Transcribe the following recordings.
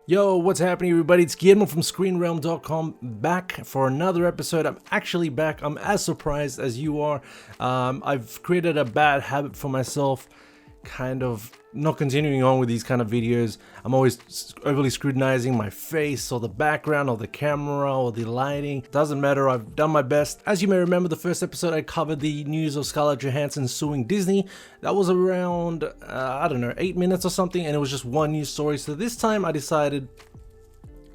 Yo, what's happening everybody? It's Guillermo from ScreenRealm.com back for another episode. I'm actually back. I'm as surprised as you are. I've created a bad habit for myself, kind of not continuing on with these kind of videos. I'm always overly scrutinizing my face or the background or the camera or the lighting. Doesn't matter, I've done my best. As you may remember, the first episode I covered the news of Scarlett Johansson suing Disney. That was around, I don't know, 8 minutes or something, and it was just one news story. So this time I decided,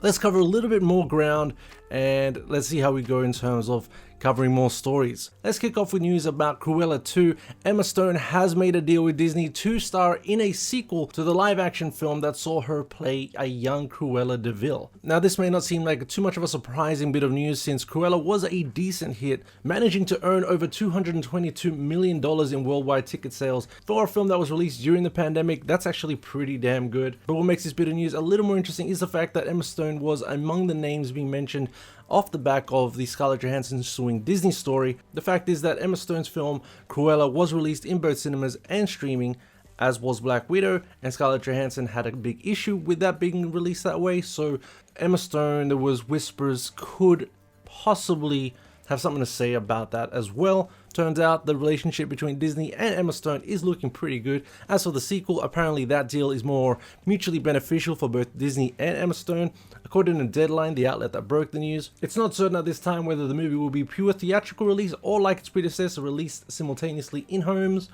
let's cover a little bit more ground and let's see how we go in terms of covering more stories. Let's kick off with news about Cruella 2. Emma Stone has made a deal with Disney to star in a sequel to the live-action film that saw her play a young Cruella de Vil. Now, this may not seem like too much of a surprising bit of news since Cruella was a decent hit, managing to earn over $222 million in worldwide ticket sales. For a film that was released during the pandemic, that's actually pretty damn good. But what makes this bit of news a little more interesting is the fact that Emma Stone was among the names being mentioned off the back of the Scarlett Johansson suing Disney story. The fact is that Emma Stone's film Cruella was released in both cinemas and streaming, as was Black Widow, and Scarlett Johansson had a big issue with that being released that way. So Emma Stone, there was whispers, could possibly have something to say about that as well. Turns out the relationship between Disney and Emma Stone is looking pretty good. As for the sequel, apparently that deal is more mutually beneficial for both Disney and Emma Stone. According to Deadline, the outlet that broke the news, it's not certain at this time whether the movie will be pure theatrical release or, like its predecessor, released simultaneously in homes.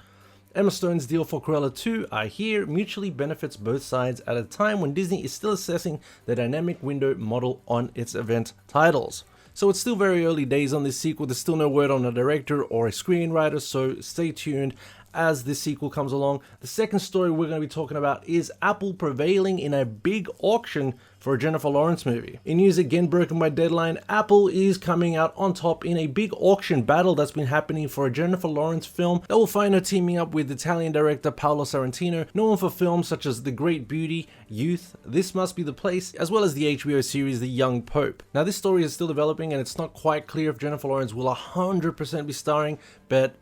Emma Stone's deal for Cruella 2, I hear, mutually benefits both sides at a time when Disney is still assessing the dynamic window model on its event titles. So it's still very early days on this sequel. There's still no word on a director or a screenwriter, so stay tuned as this sequel comes along. The second story we're going to be talking about is Apple prevailing in a big auction for a Jennifer Lawrence movie. In news again broken by Deadline, Apple is coming out on top in a big auction battle that's been happening for a Jennifer Lawrence film that will find her teaming up with Italian director Paolo Sorrentino, known for films such as The Great Beauty, Youth, This Must Be the Place, as well as the HBO series The Young Pope. Now this story is still developing and it's not quite clear if Jennifer Lawrence will 100% be starring, but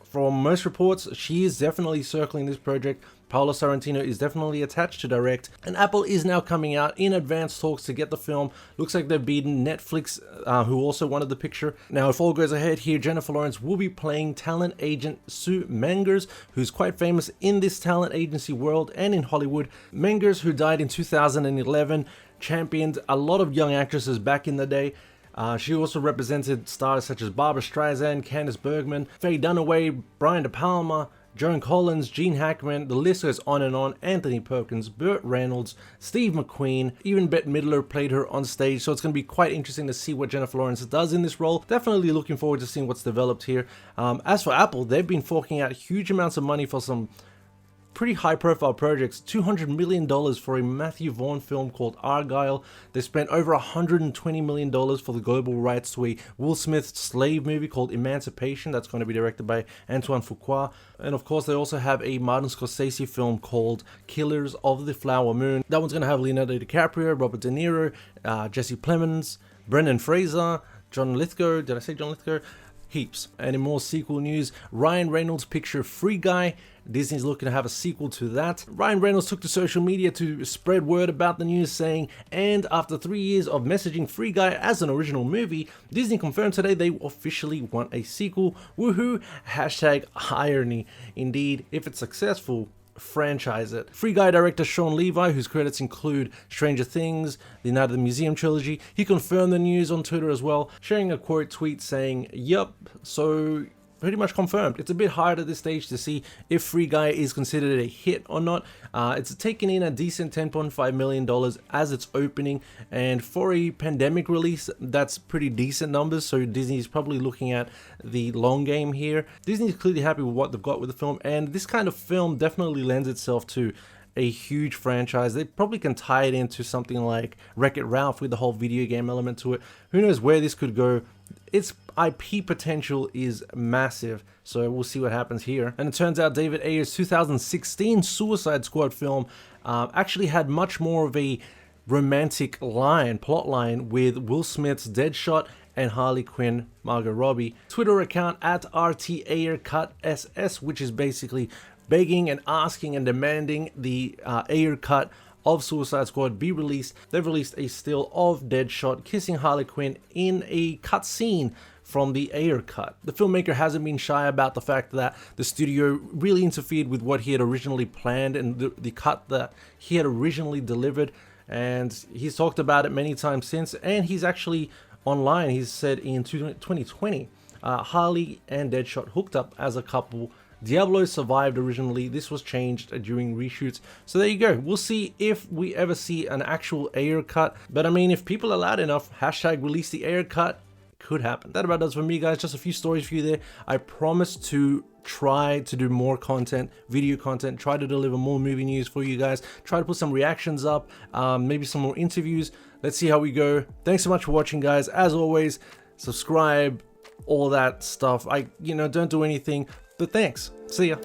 from most reports, she is definitely circling this project. Paolo Sorrentino is definitely attached to direct, and Apple is now coming out in advanced talks to get the film. Looks like they've beaten Netflix, who also wanted the picture. Now, if all goes ahead here, Jennifer Lawrence will be playing talent agent Sue Mengers, who's quite famous in this talent agency world and in Hollywood. Mengers, who died in 2011, championed a lot of young actresses back in the day. She also represented stars such as Barbra Streisand, Candice Bergman, Faye Dunaway, Brian De Palma, Joan Collins, Gene Hackman, the list goes on and on, Anthony Perkins, Burt Reynolds, Steve McQueen, even Bette Midler played her on stage, so it's going to be quite interesting to see what Jennifer Lawrence does in this role. Definitely looking forward to seeing what's developed here. As for Apple, they've been forking out huge amounts of money for some pretty high-profile projects. $200 million for a Matthew Vaughn film called Argyle. They spent over $120 million for the global rights to a Will Smith slave movie called Emancipation that's going to be directed by Antoine Fuqua. And of course, they also have a Martin Scorsese film called Killers of the Flower Moon. That one's going to have Leonardo DiCaprio, Robert De Niro, Jesse Plemons, Brendan Fraser, John Lithgow. Did I say John Lithgow? Heaps. And in more sequel news, Ryan Reynolds' picture Free Guy. Disney's looking to have a sequel to that. Ryan Reynolds took to social media to spread word about the news, saying, and after 3 years of messaging Free Guy as an original movie, Disney confirmed today they officially want a sequel. Woohoo! Hashtag irony. Indeed, if it's successful, franchise it. Free Guy director Sean Levi, whose credits include Stranger Things, the Night of the Museum trilogy, he confirmed the news on Twitter as well, sharing a quote tweet saying, "Yup, so pretty much confirmed." It's a bit hard at this stage to see if Free Guy is considered a hit or not. It's taken in a decent $10.5 million as its opening, and for a pandemic release, that's pretty decent numbers, so Disney's probably looking at the long game here. Disney's clearly happy with what they've got with the film, and this kind of film definitely lends itself to a huge franchise. They probably can tie it into something like Wreck-It Ralph with the whole video game element to it. Who knows where this could go. Its IP potential is massive, so we'll see what happens here. And it turns out David Ayer's 2016 Suicide Squad film actually had much more of a romantic plot line with Will Smith's Deadshot and Harley Quinn, Margot Robbie. Twitter account at RTAyerCutSS, which is basically begging and asking and demanding the Ayer cut of Suicide Squad be released. They've released a still of Deadshot kissing Harley Quinn in a cutscene from the Ayer cut. The filmmaker hasn't been shy about the fact that the studio really interfered with what he had originally planned and the cut that he had originally delivered, and he's talked about it many times since, and he's actually online. He's said in 2020, Harley and Deadshot hooked up as a couple. Diablo survived originally. This was changed during reshoots. So there you go. We'll see if we ever see an actual Ayer cut. But I mean, if people are loud enough, hashtag release the Ayer cut, could happen. That about does for me, guys. Just a few stories for you there. I promise to try to do more content, video content, try to deliver more movie news for you guys, try to put some reactions up, maybe some more interviews. Let's see how we go. Thanks so much for watching, guys. As always, subscribe, all that stuff. Don't do anything, but thanks. See ya.